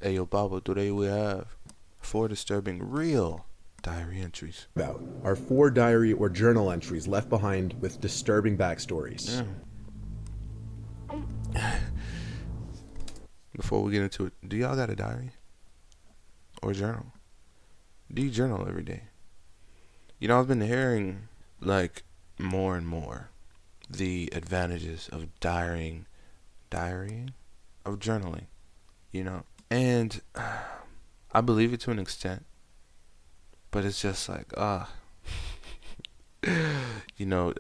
Hey, yo, Pablo, today we have 4 disturbing real diary entries. About are 4 diary or journal entries left behind with disturbing backstories. Before we get into it, do y'all got a diary or journal? Do you journal every day? You know, I've been hearing, like, more and more the advantages of diarying, of journaling, you know? And I believe it to an extent, but it's just like, you know,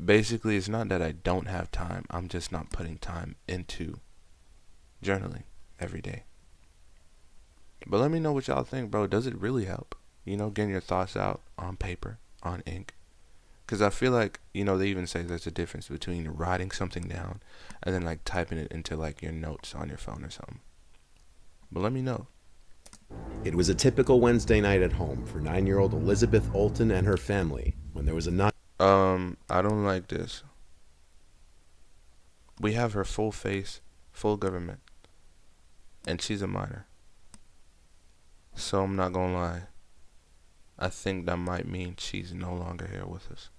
basically it's not that I don't have time, I'm just not putting time into journaling every day. But let me know what y'all think, bro. Does it really help? You know, getting your thoughts out on paper, on ink? Because I feel like, you know, they even say there's a difference between writing something down and then, like, typing it into, like, your notes on your phone or something. But let me know. It was a typical Wednesday night at home for 9-year-old Elizabeth Olton and her family when there was a I don't like this. We have her full face, full government, and she's a minor. So I'm not gonna lie. I think that might mean she's no longer here with us.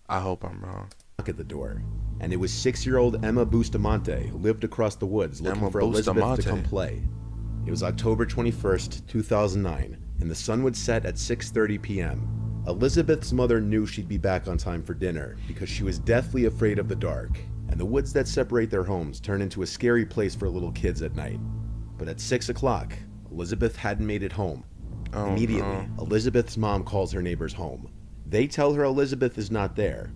I hope I'm wrong. knock at the door, and it was 6-year-old Emma Bustamante who lived across the woods looking Emma for Elizabeth to come Bustamante. play. It was October 21st, 2009, and the sun would set at 6:30 p.m. Elizabeth's mother knew she'd be back on time for dinner because she was deathly afraid of the dark, and the woods that separate their homes turn into a scary place for little kids at night. But at 6 o'clock, Elizabeth hadn't made it home. Oh, Immediately, no. Elizabeth's mom calls her neighbors home. They tell her Elizabeth is not there.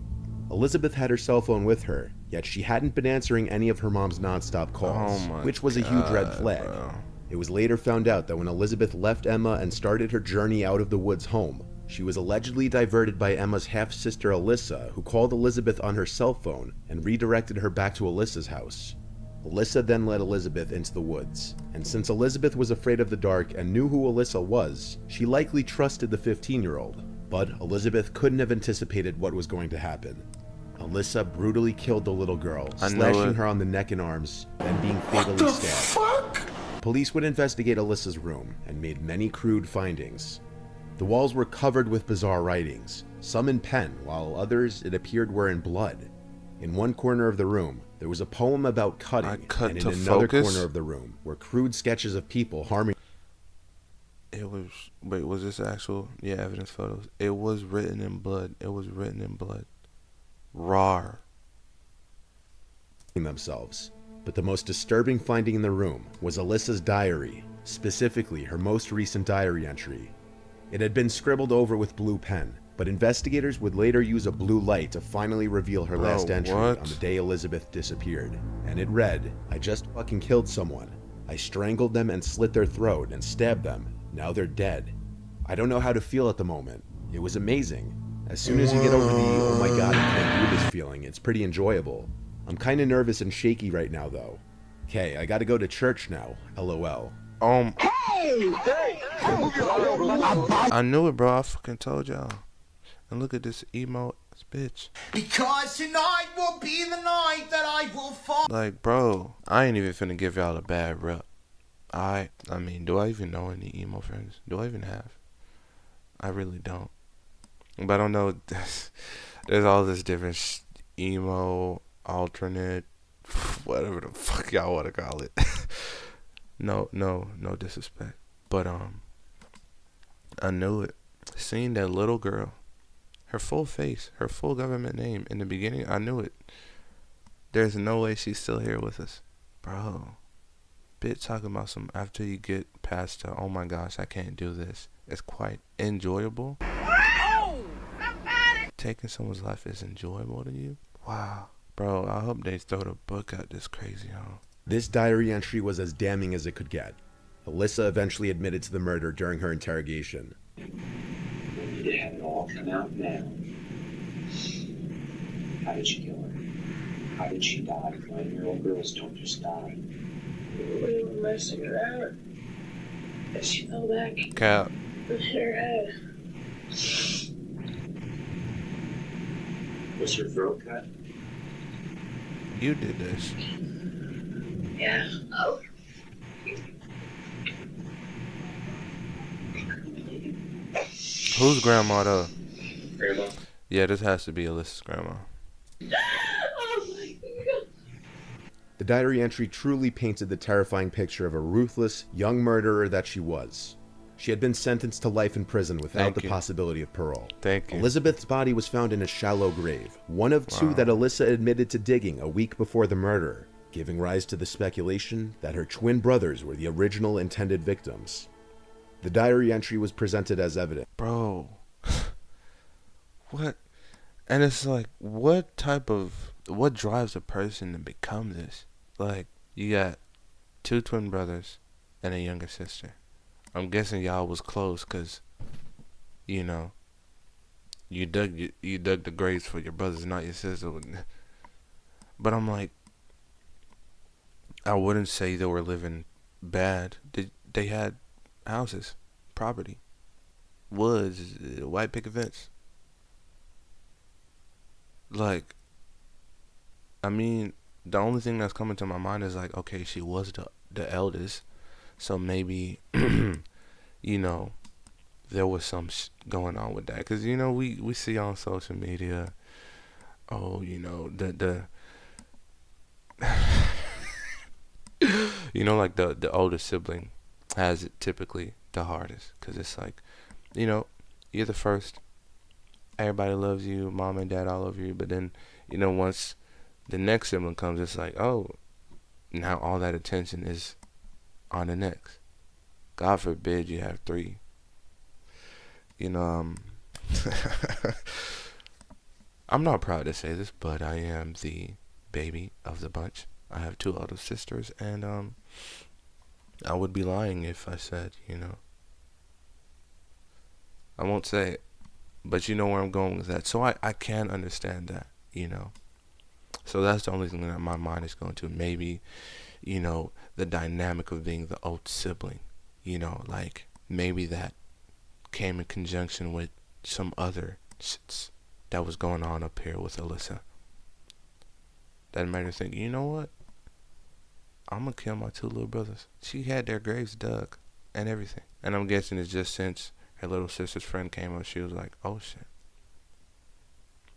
Elizabeth had her cell phone with her, yet she hadn't been answering any of her mom's nonstop calls, Oh my which was a huge red God, flag. bro. It was later found out that when Elizabeth left Emma and started her journey out of the woods home, she was allegedly diverted by Emma's half-sister Alyssa, who called Elizabeth on her cell phone and redirected her back to Alyssa's house. Alyssa then led Elizabeth into the woods, and since Elizabeth was afraid of the dark and knew who Alyssa was, she likely trusted the 15-year-old. But Elizabeth couldn't have anticipated what was going to happen. Alyssa brutally killed the little girl, I know slashing it. her on the neck and arms, then being fatally stabbed. Police would investigate Alyssa's room and made many crude findings. The walls were covered with bizarre writings, some in pen, while others, it appeared, were in blood. In one corner of the room, there was a poem about I cutting, cut and in to another focus. corner of the room were crude sketches of people harming It was, wait, was this actual, yeah, evidence photos? It was written in blood. It was written in blood. Rawr. themselves. But the most disturbing finding in the room was Alyssa's diary, specifically her most recent diary entry. It had been scribbled over with blue pen, but investigators would later use a blue light to finally reveal her Bro, last entry what? on the day Elizabeth disappeared. And it read, "I just fucking killed someone. I strangled them and slit their throat and stabbed them. Now they're dead. I don't know how to feel at the moment. It was amazing. As soon as you get over the, oh my god, I can't do this feeling, it's pretty enjoyable. I'm kinda nervous and shaky right now though. Okay, I gotta go to church now, LOL." I knew it, bro. I fucking told y'all. And look at this emo bitch. Because tonight will be the night that I will fall. Like, bro, I ain't even finna give y'all a bad rep. I mean, do I even know any emo friends? Do I even have? I really don't. But I don't know. There's all this different emo, alternate, whatever the fuck y'all want to call it. No disrespect. But I knew it. Seeing that little girl, her full face, her full government name in the beginning, I knew it. There's no way she's still here with us, bro. Bitch talking about some after you get past the, oh my gosh, I can't do this. It's quite enjoyable. Taking someone's life is enjoyable to you? Wow. Bro, I hope they throw the book at this crazy, huh? This diary entry was as damning as it could get. Alyssa eventually admitted to the murder during her interrogation. We need to have it all come out now. How did you kill her? How did she die? 9-year-old girls don't just die. We were messing her out. And she fell back Cap. and hit her head. Was her throat cut? You did this. Yeah. Oh. Whose grandma though? Grandma. Yeah, this has to be Alyssa's grandma. Oh my god. The diary entry truly painted the terrifying picture of a ruthless, young murderer that she was. She had been sentenced to life in prison without Thank the you. possibility of parole. Thank you. Elizabeth's body was found in a shallow grave, one of two Wow. that Alyssa admitted to digging a week before the murder, giving rise to the speculation that her twin brothers were the original intended victims. The diary entry was presented as evidence. Bro. What? And it's like, what drives a person to become this? Like, you got 2 twin brothers and a younger sister. I'm guessing y'all was close because, you know, you dug the graves for your brothers, not your sister. But I'm like, I wouldn't say they were living bad. They had houses, property, woods, white picket fence. Like, I mean, the only thing that's coming to my mind is like, okay, she was the eldest, so maybe, you know, there was some going on with that. Because, you know, we see on social media, oh, you know, the you know, like the older sibling has it typically the hardest. Because it's like, you know, you're the first. Everybody loves you, mom and dad all over you. But then, you know, once the next sibling comes, it's like, oh, now all that attention is on the next. God forbid you have 3. You know, I'm not proud to say this, but I am the baby of the bunch. I have 2 older sisters, and I would be lying if I said, you know. I won't say it, but you know where I'm going with that. So I can understand that, you know. So that's the only thing that my mind is going to. Maybe, you know, the dynamic of being the old sibling, you know, like maybe that came in conjunction with some other shits that was going on up here with Alyssa. That made her think, you know what? I'm going to kill my 2 little brothers. She had their graves dug and everything. And I'm guessing it's just since her little sister's friend came up, she was like, oh shit.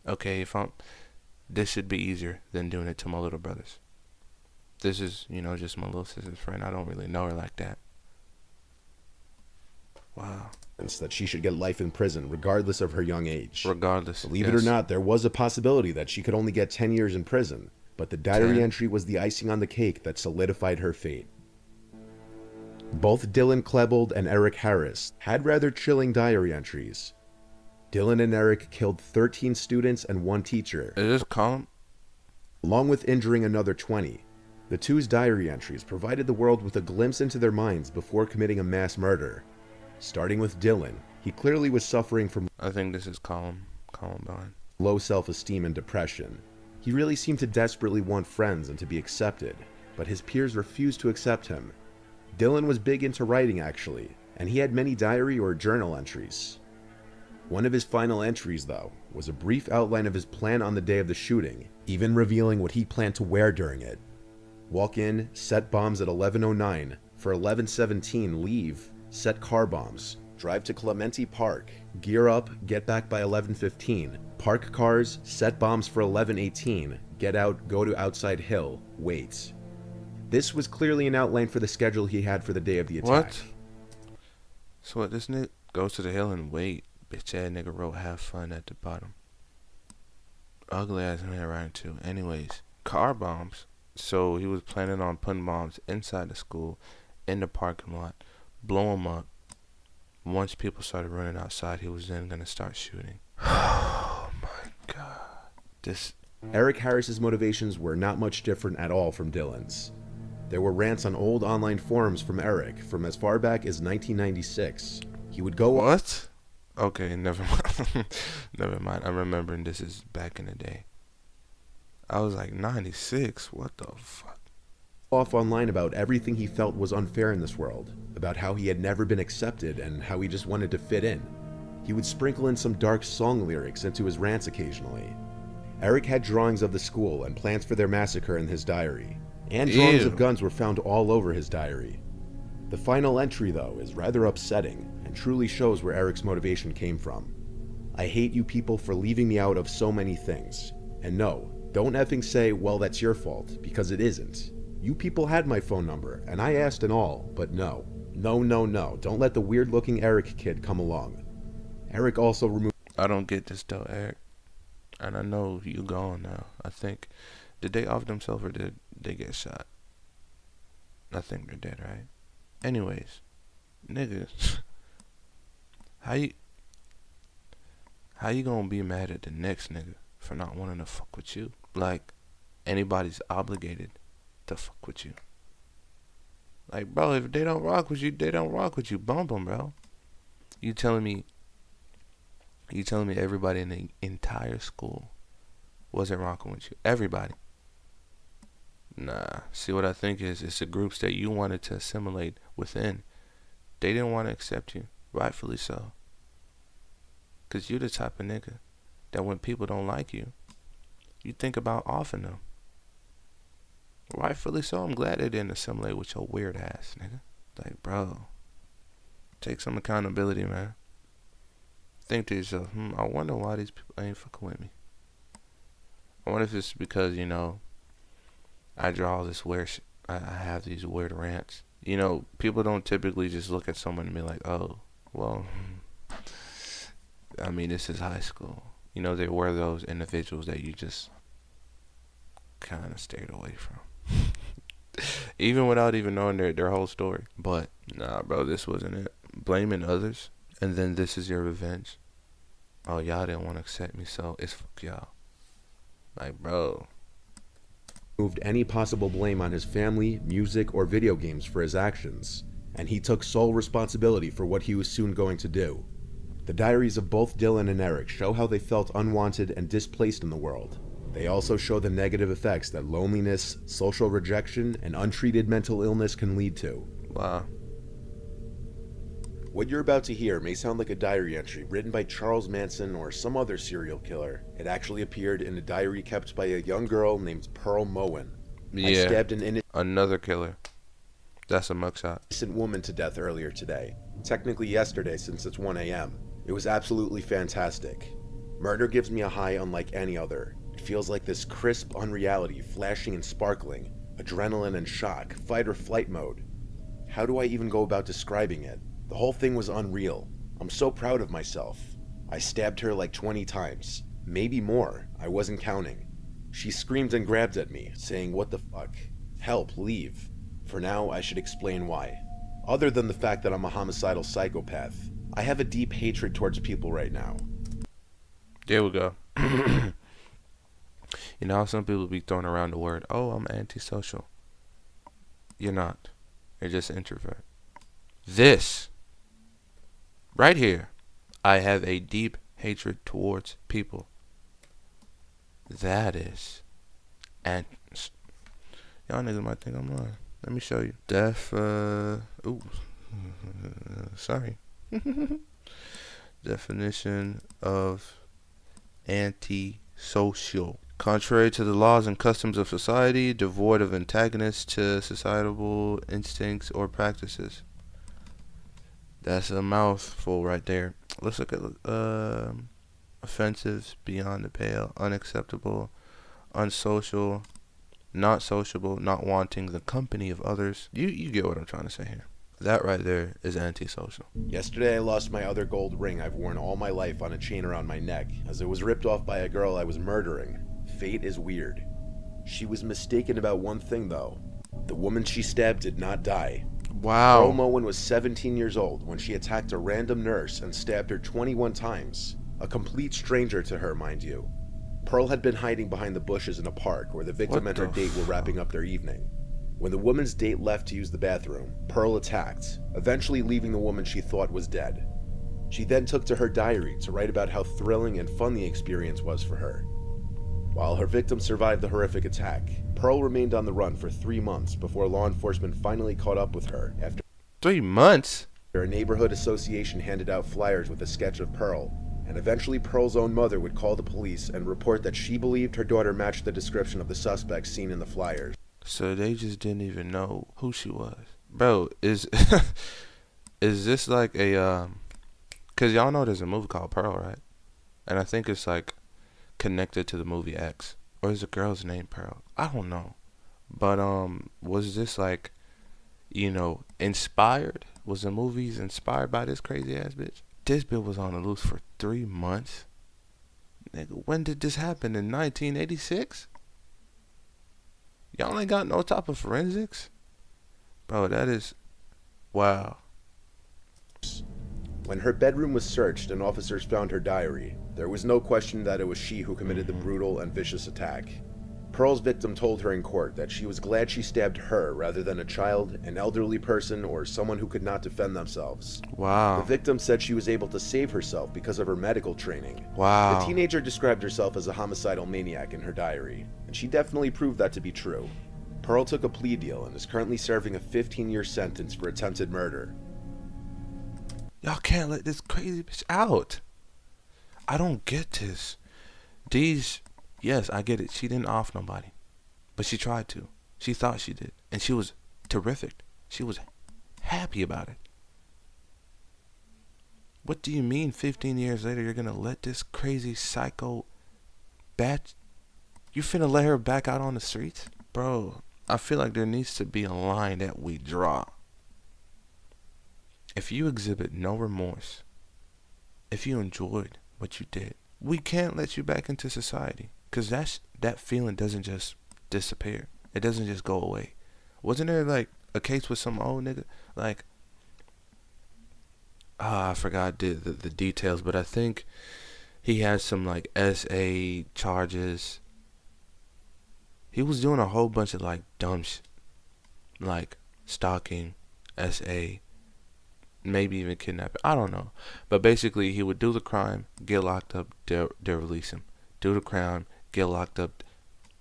Okay, this should be easier than doing it to my little brothers. This is, you know, just my little sister's friend. I don't really know her like that. Wow. That she should get life in prison regardless of her young age. Regardless. Believe it or not, there was a possibility that she could only get 10 years in prison, but the diary 10? entry was the icing on the cake that solidified her fate. Both Dylan Klebold and Eric Harris had rather chilling diary entries. Dylan and Eric killed 13 students and 1 teacher, Is this calm? along with injuring another 20. The two's diary entries provided the world with a glimpse into their minds before committing a mass murder. Starting with Dylan, he clearly was suffering from I think this is Columbine. low self-esteem and depression. He really seemed to desperately want friends and to be accepted, but his peers refused to accept him. Dylan was big into writing actually, and he had many diary or journal entries. One of his final entries, though, was a brief outline of his plan on the day of the shooting, even revealing what he planned to wear during it. Walk in, set bombs at 11:09. For 11:17, leave, set car bombs. Drive to Clementi Park. Gear up, get back by 11:15. Park cars, set bombs for 11:18. Get out, go to outside hill, wait. This was clearly an outline for the schedule he had for the day of the attack. What? So what, this nigga goes to the hill and wait. Bitch ass nigga wrote have fun at the bottom. Ugly ass handwriting too. Anyways, car bombs. So he was planning on putting bombs inside the school, in the parking lot, blow them up. Once people started running outside, he was then gonna start shooting. Oh my god. Eric Harris's motivations were not much different at all from Dylan's. There were rants on old online forums from Eric from as far back as 1996. He would go What? Okay, never mind. Never mind. I'm remembering this is back in the day. I was like 96. What the fuck? off online about everything he felt was unfair in this world, about how he had never been accepted and how he just wanted to fit in. He would sprinkle in some dark song lyrics into his rants occasionally. Eric had drawings of the school and plans for their massacre in his diary, and drawings Ew. of guns were found all over his diary. The final entry, though, is rather upsetting and and truly shows where Eric's motivation came from. I hate you people for leaving me out of so many things. And no, don't effing say, well, that's your fault, because it isn't. You people had my phone number, and I asked and all, but no. No, don't let the weird-looking Eric kid come along. Eric also removed... I don't get this though, Eric. And I know you gone now. I think, did they off themselves or did they get shot? I think they're dead, right? Anyways, niggas, how you gonna be mad at the next nigga for not wanting to fuck with you? Like, anybody's obligated to fuck with you. Like, bro, if they don't rock with you, they don't rock with you. Bump them, bro. You telling me everybody in the entire school wasn't rocking with you? Everybody. Nah. See, what I think is, it's the groups that you wanted to assimilate within. They didn't want to accept you. Rightfully so. Because you're the type of nigga that when people don't like you, you think about offing them. Rightfully so. I'm glad they didn't assimilate with your weird ass, nigga. Like, bro, take some accountability, man. Think to yourself, I wonder why these people ain't fucking with me. I wonder if it's because, I draw all this weird shit. I have these weird rants. People don't typically just look at someone and be like, oh, well, I mean, this is high school. There were those individuals that you just kind of stayed away from. Even without even knowing their whole story. But, nah, bro, this wasn't it. Blaming others, and then this is your revenge. Oh, y'all didn't want to accept me, so it's fuck y'all. Like, bro. Moved any possible blame on his family, music, or video games for his actions, and he took sole responsibility for what he was soon going to do. The diaries of both Dylan and Eric show how they felt unwanted and displaced in the world. They also show the negative effects that loneliness, social rejection, and untreated mental illness can lead to. Wow. What you're about to hear may sound like a diary entry written by Charles Manson or some other serial killer. It actually appeared in a diary kept by a young girl named Pearl Moen. Yeah. I stabbed an Another killer. That's a mugshot. innocent woman to death earlier today. Technically yesterday, since it's 1 a.m. It was absolutely fantastic. Murder gives me a high unlike any other. It feels like this crisp unreality, flashing and sparkling, adrenaline and shock, fight or flight mode. How do I even go about describing it? The whole thing was unreal. I'm so proud of myself. I stabbed her like 20 times. Maybe more. I wasn't counting. She screamed and grabbed at me, saying, "What the fuck? Help, leave." For now, I should explain why. Other than the fact that I'm a homicidal psychopath, I have a deep hatred towards people right now. There we go. How some people be throwing around the word, oh, I'm antisocial. You're not. You're just an introvert. This, right here, I have a deep hatred towards people. That is. And y'all niggas might think I'm lying. Let me show you. Sorry. Definition of antisocial. Contrary to the laws and customs of society, devoid of antagonists to societal instincts or practices. That's a mouthful right there. Let's look at offensive, beyond the pale, unacceptable, unsocial, not sociable, not wanting the company of others. You get what I'm trying to say here. That right there is antisocial. Yesterday I lost my other gold ring I've worn all my life on a chain around my neck, as it was ripped off by a girl I was murdering. Fate is weird. She was mistaken about one thing though. The woman she stabbed did not die. Wow. Pearl Moen was 17 years old when she attacked a random nurse and stabbed her 21 times. A complete stranger to her, mind you. Pearl had been hiding behind the bushes in a park where the victim and her date were wrapping up their evening. When the woman's date left to use the bathroom, Pearl attacked, eventually leaving the woman she thought was dead. She then took to her diary to write about how thrilling and fun the experience was for her. While her victim survived the horrific attack, Pearl remained on the run for 3 months before law enforcement finally caught up with her after 3 months? a neighborhood association handed out flyers with a sketch of Pearl, and eventually Pearl's own mother would call the police and report that she believed her daughter matched the description of the suspect seen in the flyers. So they just didn't even know who she was. Bro, is this like a Cause y'all know there's a movie called Pearl, right? And I think it's like connected to the movie X, or is the girl's name Pearl? I don't know. But was this like, inspired? Was the movies inspired by this crazy ass bitch? This bitch was on the loose for 3 months. Nigga, when did this happen? In 1986? Y'all ain't got no type of forensics? Bro, that is... Wow. When her bedroom was searched and officers found her diary, there was no question that it was she who committed the brutal and vicious attack. Pearl's victim told her in court that she was glad she stabbed her rather than a child, an elderly person, or someone who could not defend themselves. Wow. The victim said she was able to save herself because of her medical training. Wow. The teenager described herself as a homicidal maniac in her diary, and she definitely proved that to be true. Pearl took a plea deal and is currently serving a 15-year sentence for attempted murder. Y'all can't let this crazy bitch out. I don't get this. Yes, I get it. She didn't off nobody. But she tried to. She thought she did. And she was terrific. She was happy about it. What do you mean 15 years later you're going to let this crazy psycho bat... You finna let her back out on the streets? Bro, I feel like there needs to be a line that we draw. If you exhibit no remorse, if you enjoyed what you did, we can't let you back into society. Because that feeling doesn't just disappear. It doesn't just go away. Wasn't there like a case with some old nigga? Like, I forgot the details, but I think he had some like SA charges. He was doing a whole bunch of like dumb shit. Like stalking, SA, maybe even kidnapping. I don't know. But basically, he would do the crime, get locked up, they'll release him. Do the crime, get locked up,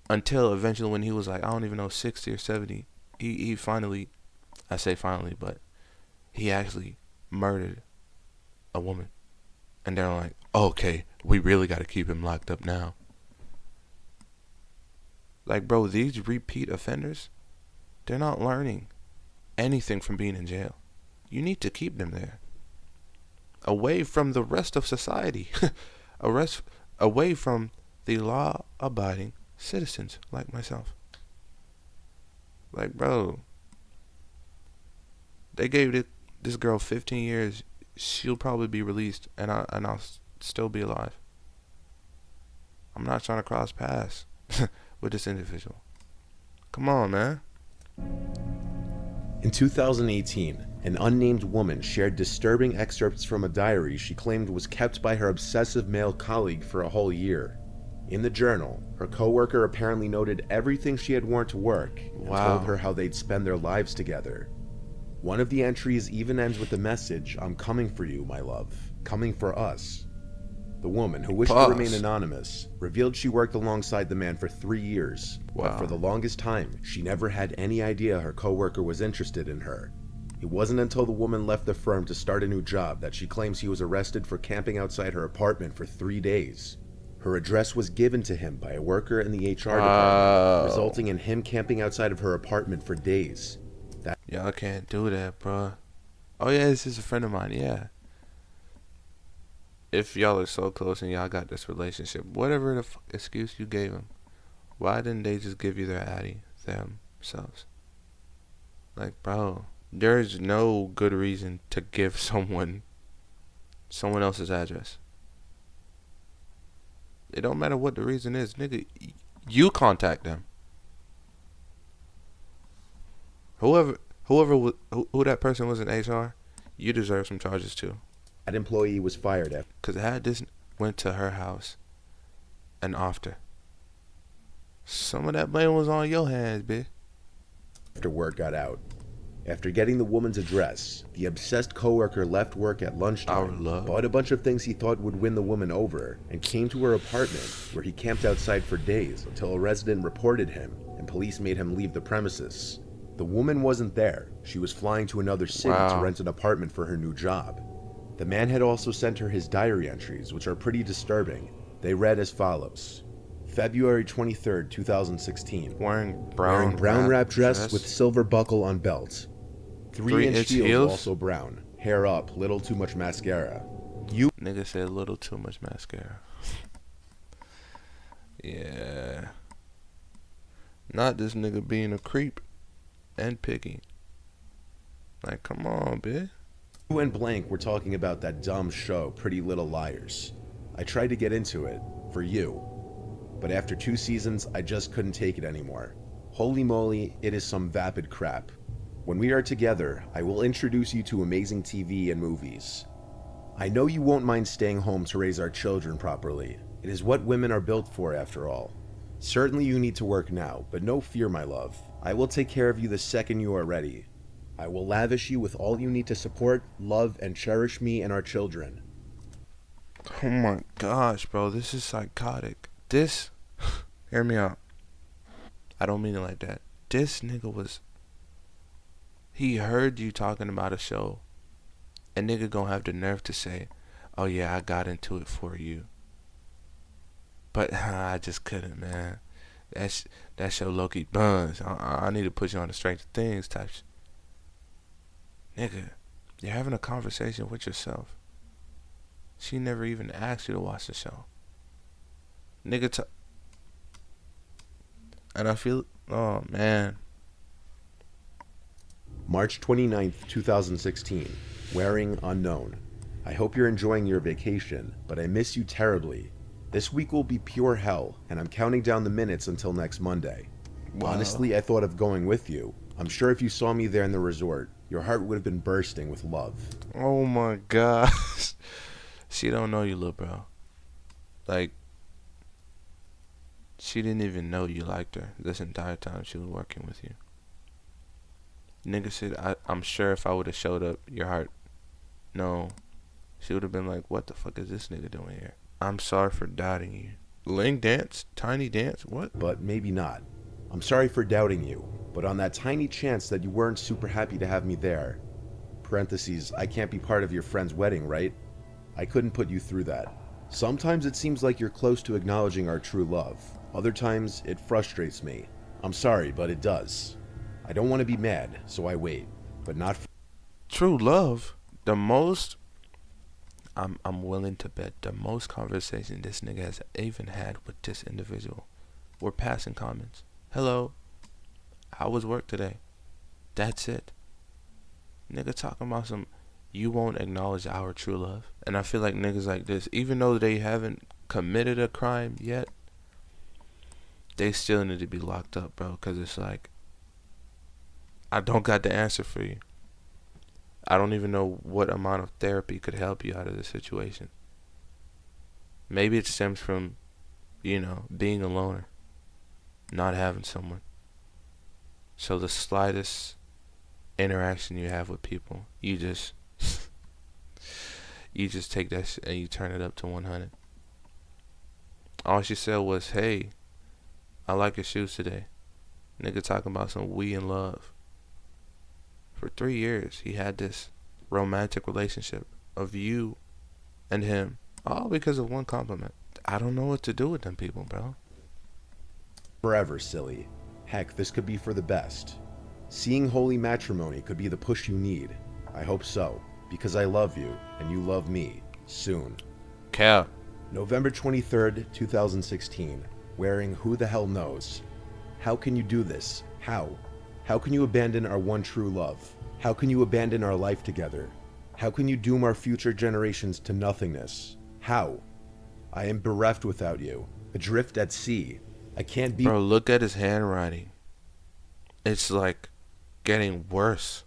until eventually when he was like, I don't even know, 60 or 70, he finally, I say finally, but he actually murdered a woman. And they're like, okay, we really got to keep him locked up now. Like, bro, these repeat offenders, they're not learning anything from being in jail. You need to keep them there, away from the rest of society, away from the law-abiding citizens like myself. Like, bro, they gave this girl 15 years. She'll probably be released, and I'll still be alive. I'm not trying to cross paths with this individual. Come on, man. In 2018, an unnamed woman shared disturbing excerpts from a diary she claimed was kept by her obsessive male colleague for a whole year. In the journal, her coworker apparently noted everything she had worn to work and told her how they'd spend their lives together. One of the entries even ends with the message, "I'm coming for you, my love. Coming for us." The woman, who wished to remain anonymous, revealed she worked alongside the man for 3 years. But for the longest time, she never had any idea her coworker was interested in her. It wasn't until the woman left the firm to start a new job that she claims he was arrested for camping outside her apartment for 3 days. Her address was given to him by a worker in the HR department, resulting in him camping outside of her apartment for days. Y'all can't do that, bro. Oh yeah, this is a friend of mine. Yeah. If y'all are so close and y'all got this relationship, whatever the excuse you gave them, why didn't they just give you their addy themselves? Like, bro, there's no good reason to give someone else's address. It don't matter what the reason is, nigga. You contact them. Who that person was in HR, you deserve some charges too. That employee was fired after. Because had this went to her house and offed her, some of that blame was on your hands, bitch. After word got out. After getting the woman's address, the obsessed coworker left work at lunchtime, bought a bunch of things he thought would win the woman over, and came to her apartment, where he camped outside for days until a resident reported him and police made him leave the premises. The woman wasn't there. She was flying to another city to rent an apartment for her new job. The man had also sent her his diary entries, which are pretty disturbing. They read as follows. February 23rd, 2016. Wearing brown wrap dress with silver buckle on belt. 3-inch heels, also brown. Hair up, little too much mascara. You Nigga said a little too much mascara. Yeah. Not this nigga being a creep and picky. Like, come on, bitch. and Blank were talking about that dumb show, Pretty Little Liars. I tried to get into it, for you. But after 2 seasons, I just couldn't take it anymore. Holy moly, it is some vapid crap. When we are together, I will introduce you to amazing TV and movies. I know you won't mind staying home to raise our children properly. It is what women are built for, after all. Certainly you need to work now, but no fear, my love. I will take care of you the second you are ready. I will lavish you with all you need to support, love, and cherish me and our children. Oh my gosh, bro. This is psychotic. This, hear me out. I don't mean it like that. This nigga was, he heard you talking about a show. And nigga gonna have the nerve to say, oh yeah, I got into it for you. But I just couldn't, man. That show low-key buns. I need to put you on the Stranger Things type shit. Nigga, you're having a conversation with yourself. She never even asked you to watch the show. Nigga, and I feel, oh man. March 29th, 2016. Wearing unknown. I hope you're enjoying your vacation, but I miss you terribly. This week will be pure hell, and I'm counting down the minutes until next Monday. Wow. Honestly, I thought of going with you. I'm sure if you saw me there in the resort, your heart would have been bursting with love. Oh my gosh. She don't know you, little bro. Like, she didn't even know you liked her this entire time she was working with you. Nigga said, I'm sure if I would have showed up, your heart, no. She would have been like, what the fuck is this nigga doing here? I'm sorry for doubting you. Ling dance? Tiny dance? What? But maybe not. I'm sorry for doubting you, but on that tiny chance that you weren't super happy to have me there, parentheses, I can't be part of your friend's wedding, right? I couldn't put you through that. Sometimes it seems like you're close to acknowledging our true love. Other times, it frustrates me. I'm sorry, but it does. I don't want to be mad, so I wait, but not for True love? The most, I'm willing to bet the most conversation this nigga has even had with this individual were passing comments. Hello, how was work today? That's it. Nigga talking about some, you won't acknowledge our true love. And I feel like niggas like this, even though they haven't committed a crime yet, they still need to be locked up, bro. Because it's like, I don't got the answer for you. I don't even know what amount of therapy could help you out of this situation. Maybe it stems from, being a loner. Not having someone. So the slightest interaction you have with people, you just take that shit and you turn it up to 100. All she said was, hey, I like your shoes today. Nigga talking about some we in love. For 3 years, he had this romantic relationship of you and him, all because of one compliment. I don't know what to do with them people, bro. forever, silly. Heck, this could be for the best. Seeing holy matrimony could be the push you need. I hope so, because I love you, and you love me, soon. Cap. November 23rd, 2016. Wearing Who the Hell Knows. How can you do this? How? How can you abandon our one true love? How can you abandon our life together? How can you doom our future generations to nothingness? How? I am bereft without you, adrift at sea. I can't be— Bro, look at his handwriting. It's like getting worse.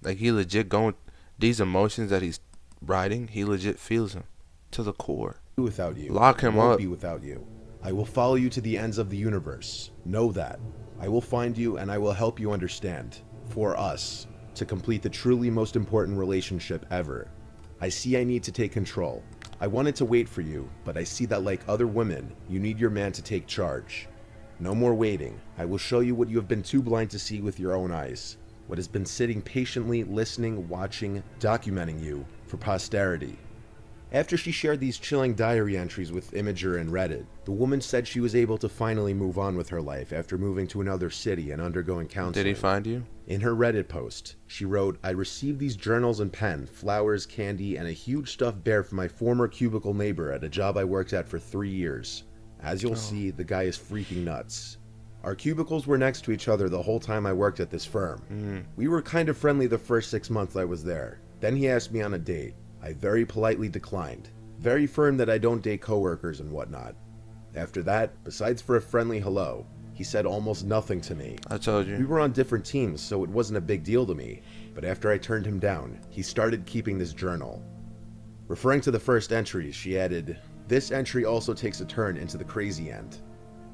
Like he legit going, these emotions that he's writing, he legit feels them to the core. without you. Lock him Won't up. be without you. I will follow you to the ends of the universe. Know that. I will find you and I will help you understand. For us, to complete the truly most important relationship ever. I see I need to take control. I wanted to wait for you, but I see that like other women, you need your man to take charge. No more waiting. I will show you what you have been too blind to see with your own eyes. What has been sitting patiently, listening, watching, documenting you for posterity. After she shared these chilling diary entries with Imager and Reddit, the woman said she was able to finally move on with her life after moving to another city and undergoing counseling. Did he find you? In her Reddit post, she wrote, "I received these journals and pen, flowers, candy, and a huge stuffed bear from my former cubicle neighbor at a job I worked at for 3 years. As you'll see, the guy is freaking nuts. Our cubicles were next to each other the whole time I worked at this firm. We were kind of friendly the first 6 months I was there. Then he asked me on a date. I very politely declined. Very firm that I don't date coworkers and whatnot. After that, besides for a friendly hello, he said almost nothing to me. I told We you. were on different teams, so it wasn't a big deal to me. But after I turned him down, he started keeping this journal." Referring to the first entry, she added, "This entry also takes a turn into the crazy end.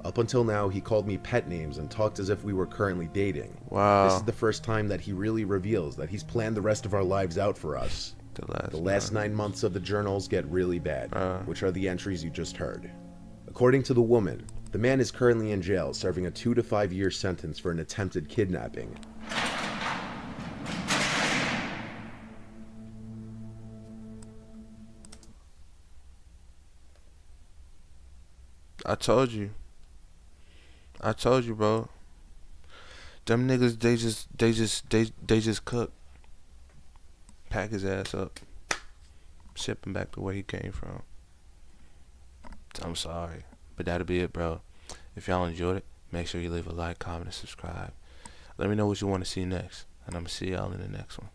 Up until now, he called me pet names and talked as if we were currently dating. Wow. This is the first time that he really reveals that he's planned the rest of our lives out for us. The last 9 months of the journals get really bad, which are the entries you just heard. According to the woman, the man is currently in jail serving a 2 to 5 year sentence for an attempted kidnapping. I told you. I told you, bro. Them niggas, they just cook. Pack his ass up. Ship him back to where he came from. I'm sorry. But that'll be it, bro. If y'all enjoyed it, make sure you leave a like, comment, and subscribe. Let me know what you want to see next. And I'm going to see y'all in the next one.